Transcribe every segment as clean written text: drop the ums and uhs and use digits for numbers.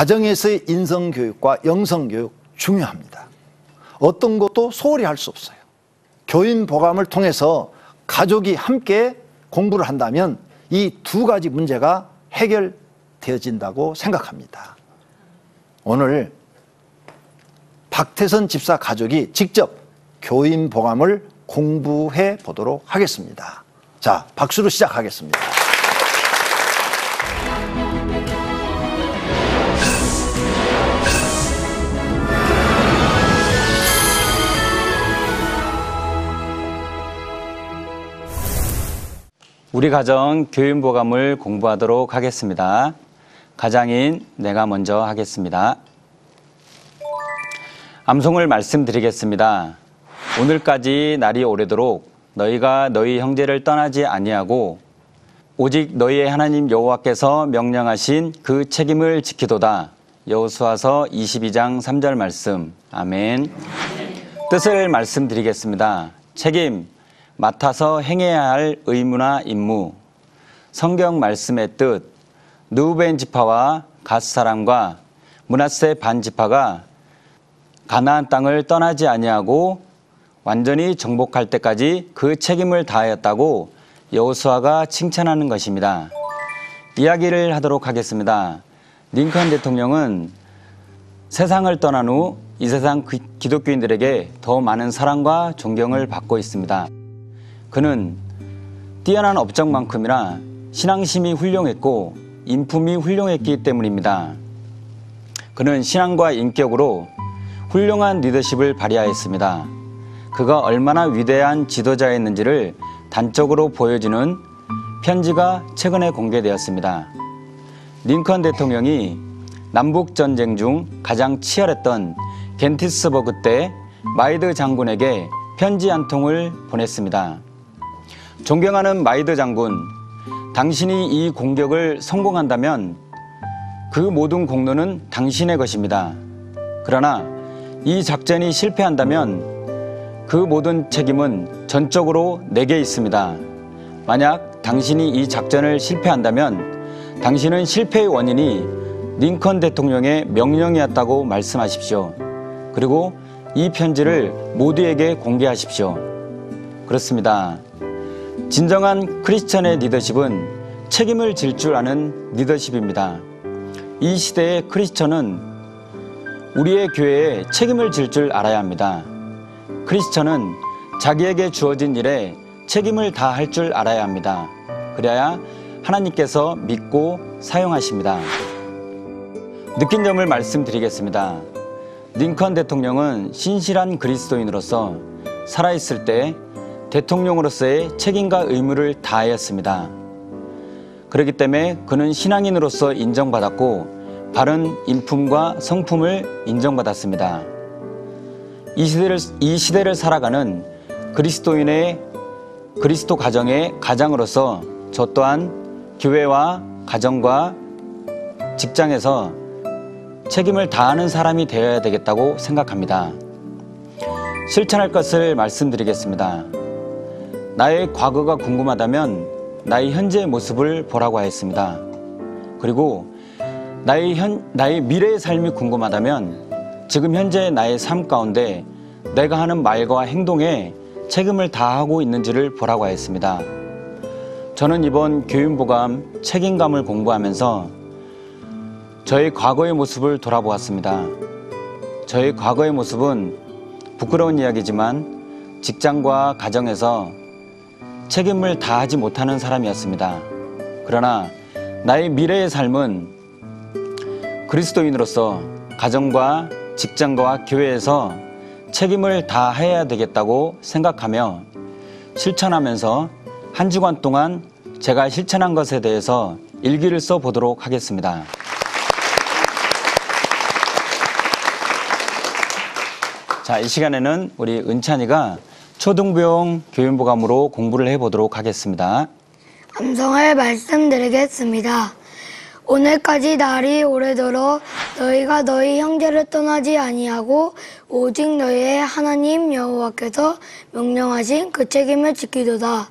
가정에서의 인성교육과 영성교육 중요합니다. 어떤 것도 소홀히 할 수 없어요. 교인보감을 통해서 가족이 함께 공부를 한다면 이 두 가지 문제가 해결되어진다고 생각합니다. 오늘 박태선 집사 가족이 직접 교인보감을 공부해 보도록 하겠습니다. 자, 박수로 시작하겠습니다. 우리 가정 교인보감을 공부하도록 하겠습니다. 가장인 내가 먼저 하겠습니다. 암송을 말씀드리겠습니다. 오늘까지 날이 오래도록 너희가 너희 형제를 떠나지 아니하고 오직 너희의 하나님 여호와께서 명령하신 그 책임을 지키도다. 여호수아서 22장 3절 말씀. 아멘. 뜻을 말씀드리겠습니다. 책임, 맡아서 행해야 할 의무나 임무. 성경 말씀의 뜻, 르우벤 지파와 갓 사람과 므낫세 반 지파가 가나안 땅을 떠나지 아니하고 완전히 정복할 때까지 그 책임을 다하였다고 여호수아가 칭찬하는 것입니다. 이야기를 하도록 하겠습니다. 링컨 대통령은 세상을 떠난 후 이 세상 기독교인들에게 더 많은 사랑과 존경을 받고 있습니다. 그는 뛰어난 업적만큼이나 신앙심이 훌륭했고 인품이 훌륭했기 때문입니다. 그는 신앙과 인격으로 훌륭한 리더십을 발휘하였습니다. 그가 얼마나 위대한 지도자였는지를 단적으로 보여주는 편지가 최근에 공개되었습니다. 링컨 대통령이 남북전쟁 중 가장 치열했던 겐티스버그 때 마이드 장군에게 편지 한 통을 보냈습니다. 존경하는 마이드 장군, 당신이 이 공격을 성공한다면 그 모든 공로는 당신의 것입니다. 그러나 이 작전이 실패한다면 그 모든 책임은 전적으로 내게 있습니다. 만약 당신이 이 작전을 실패한다면 당신은 실패의 원인이 링컨 대통령의 명령이었다고 말씀하십시오. 그리고 이 편지를 모두에게 공개하십시오. 그렇습니다. 진정한 크리스천의 리더십은 책임을 질 줄 아는 리더십입니다. 이 시대의 크리스천은 우리의 교회에 책임을 질 줄 알아야 합니다. 크리스천은 자기에게 주어진 일에 책임을 다할 줄 알아야 합니다. 그래야 하나님께서 믿고 사용하십니다. 느낀 점을 말씀드리겠습니다. 링컨 대통령은 신실한 그리스도인으로서 살아있을 때 대통령으로서의 책임과 의무를 다하였습니다. 그렇기 때문에 그는 신앙인으로서 인정받았고 바른 인품과 성품을 인정받았습니다. 이 시대를 살아가는 그리스도 가정의 가장으로서 저 또한 교회와 가정과 직장에서 책임을 다하는 사람이 되어야 되겠다고 생각합니다. 실천할 것을 말씀드리겠습니다. 나의 과거가 궁금하다면 나의 현재의 모습을 보라고 하였습니다. 그리고 나의 미래의 삶이 궁금하다면 지금 현재 나의 삶 가운데 내가 하는 말과 행동에 책임을 다하고 있는지를 보라고 하였습니다. 저는 이번 교인보감 책임감을 공부하면서 저의 과거의 모습을 돌아보았습니다. 저의 과거의 모습은 부끄러운 이야기지만 직장과 가정에서 책임을 다하지 못하는 사람이었습니다. 그러나 나의 미래의 삶은 그리스도인으로서 가정과 직장과 교회에서 책임을 다해야 되겠다고 생각하며 실천하면서 한 주간 동안 제가 실천한 것에 대해서 일기를 써보도록 하겠습니다. 자, 이 시간에는 우리 은찬이가 초등부용 교인보감으로 공부를 해보도록 하겠습니다. 암송을 말씀드리겠습니다. 오늘까지 날이 오래도록 너희가 너희 형제를 떠나지 아니하고 오직 너희의 하나님 여호와께서 명령하신 그 책임을 지키도다.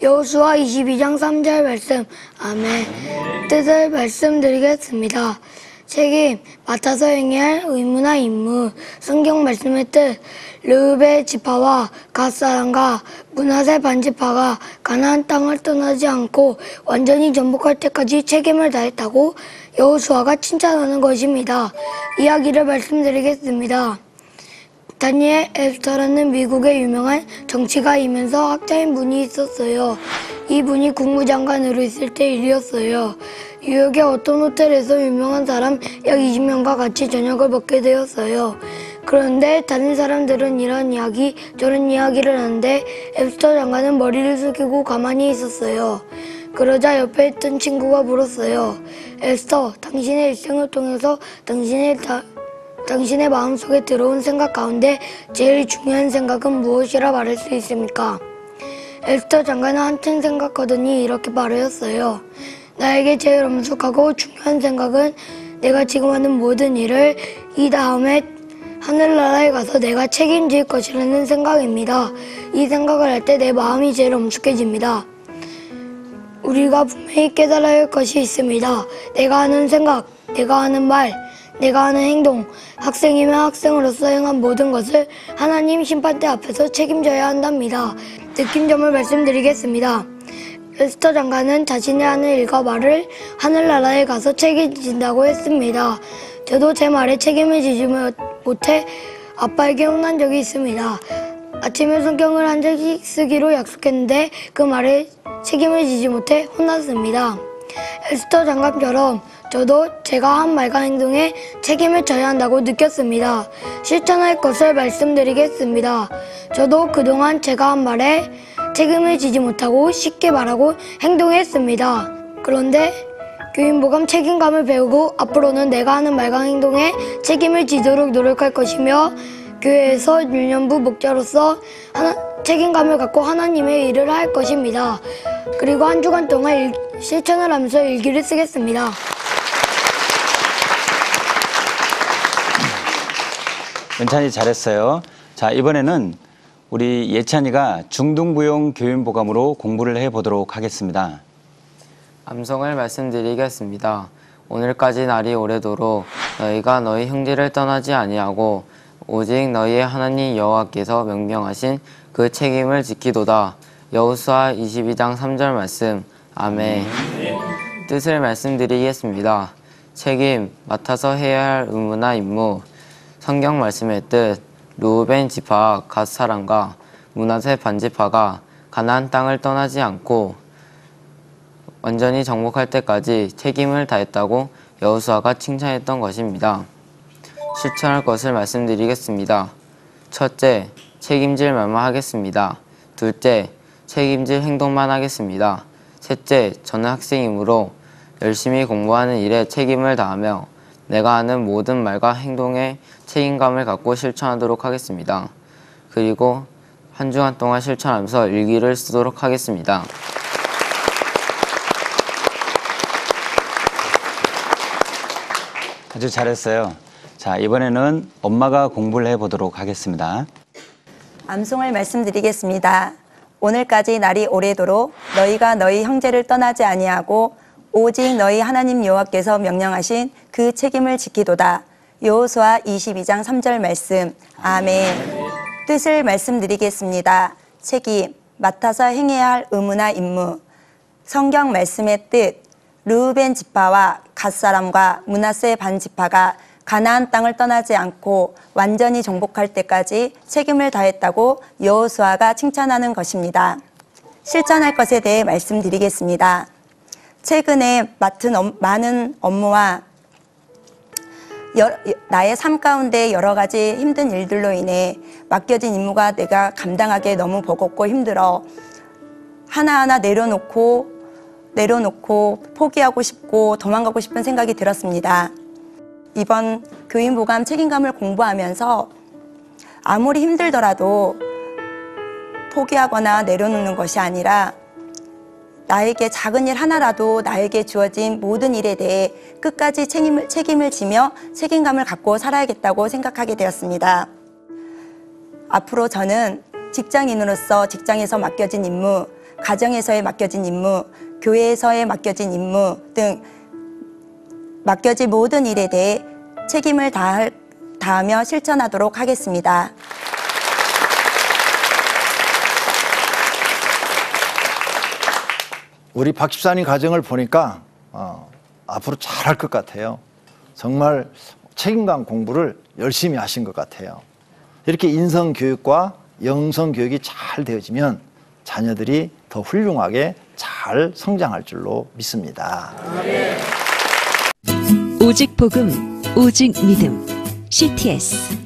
여호수아 22장 3절 말씀. 아멘. 뜻을 말씀드리겠습니다. 책임, 맡아서 행해야 할 의무나 임무, 성경 말씀의 뜻, 르우벤 지파와 갓 사람과 므낫세 반 지파가 가나안 땅을 떠나지 않고 완전히 정복할 때까지 책임을 다했다고 여호수아가 칭찬하는 것입니다. 이야기를 말씀드리겠습니다. 다니엘 앱스터라는 미국의 유명한 정치가이면서 학자인 분이 있었어요. 이 분이 국무장관으로 있을 때 일이었어요. 뉴욕의 어떤 호텔에서 유명한 사람 약 20명과 같이 저녁을 먹게 되었어요. 그런데 다른 사람들은 이런 이야기 저런 이야기를 하는데 앱스터 장관은 머리를 숙이고 가만히 있었어요. 그러자 옆에 있던 친구가 물었어요. 앱스터, 당신의 일생을 통해서 당신의 마음속에 들어온 생각 가운데 제일 중요한 생각은 무엇이라 말할 수 있습니까? 앱스터 장관은 한참 생각하더니 이렇게 말하였어요. 나에게 제일 엄숙하고 중요한 생각은 내가 지금 하는 모든 일을 이 다음에 하늘나라에 가서 내가 책임질 것이라는 생각입니다. 이 생각을 할 때 내 마음이 제일 엄숙해집니다. 우리가 분명히 깨달아야 할 것이 있습니다. 내가 하는 생각, 내가 하는 말, 내가 하는 행동, 학생이면 학생으로서 행한 모든 것을 하나님 심판대 앞에서 책임져야 한답니다. 느낀점을 말씀드리겠습니다. 앱스터 장관은 자신이 하는 일과 말을 하늘나라에 가서 책임진다고 했습니다. 저도 제 말에 책임을 지지 못해 아빠에게 혼난 적이 있습니다. 아침에 성경을 한 장씩 쓰기로 약속했는데 그 말에 책임을 지지 못해 혼났습니다. 앱스터 장관처럼 저도 제가 한 말과 행동에 책임을 져야 한다고 느꼈습니다. 실천할 것을 말씀드리겠습니다. 저도 그동안 제가 한 말에 책임을 지지 못하고 쉽게 말하고 행동했습니다. 그런데 교인보감 책임감을 배우고 앞으로는 내가 하는 말과 행동에 책임을 지도록 노력할 것이며 교회에서 유년부 목자로서 책임감을 갖고 하나님의 일을 할 것입니다. 그리고 한 주간 동안 실천을 하면서 일기를 쓰겠습니다. 은찬이 잘했어요. 자, 이번에는 우리 예찬이가 중등부용 교인보감으로 공부를 해보도록 하겠습니다. 암송을 말씀드리겠습니다. 오늘까지 날이 오래도록 너희가 너희 형제를 떠나지 아니하고 오직 너희의 하나님 여호와께서 명령하신 그 책임을 지키도다. 여호수아 22장 3절 말씀. 아멘. 뜻을 말씀드리겠습니다. 책임, 맡아서 해야 할 의무나 임무. 성경 말씀의 뜻. 르우벤 지파 갓 사람과 므낫세 반 지파가 가나안 땅을 떠나지 않고 완전히 정복할 때까지 책임을 다했다고 여호수아가 칭찬했던 것입니다. 실천할 것을 말씀드리겠습니다. 첫째, 책임질 말만 하겠습니다. 둘째, 책임질 행동만 하겠습니다. 셋째, 저는 학생이므로 열심히 공부하는 일에 책임을 다하며 내가 하는 모든 말과 행동에 책임감을 갖고 실천하도록 하겠습니다. 그리고 한 주간 동안 실천하면서 일기를 쓰도록 하겠습니다. 아주 잘했어요. 자, 이번에는 엄마가 공부를 해보도록 하겠습니다. 암송을 말씀드리겠습니다. 오늘까지 날이 오래도록 너희가 너희 형제를 떠나지 아니하고 오직 너희 하나님 여호와께서 명령하신 그 책임을 지키도다. 여호수아 22장 3절 말씀. 아멘. 뜻을 말씀드리겠습니다. 책임, 맡아서 행해야 할 의무나 임무. 성경 말씀의 뜻. 르우벤 지파와 갓 사람과 므낫세 반 지파가 가나안 땅을 떠나지 않고 완전히 정복할 때까지 책임을 다했다고 여호수아가 칭찬하는 것입니다. 실천할 것에 대해 말씀드리겠습니다. 최근에 맡은 많은 업무와 나의 삶 가운데 여러 가지 힘든 일들로 인해 맡겨진 임무가 내가 감당하기에 너무 버겁고 힘들어 하나하나 내려놓고 포기하고 싶고 도망가고 싶은 생각이 들었습니다. 이번 교인보감 책임감을 공부하면서 아무리 힘들더라도 포기하거나 내려놓는 것이 아니라 나에게 작은 일 하나라도 나에게 주어진 모든 일에 대해 끝까지 책임을 지며 책임감을 갖고 살아야겠다고 생각하게 되었습니다. 앞으로 저는 직장인으로서 직장에서 맡겨진 임무, 가정에서의 맡겨진 임무, 교회에서의 맡겨진 임무 등 맡겨진 모든 일에 대해 책임을 다하며 실천하도록 하겠습니다. 우리 박 집사님 가정을 보니까 앞으로 잘할 것 같아요. 정말 책임감 공부를 열심히 하신 것 같아요. 이렇게 인성교육과 영성교육이 잘 되어지면 자녀들이 더 훌륭하게 잘 성장할 줄로 믿습니다. 오직 복음, 오직 믿음. CTS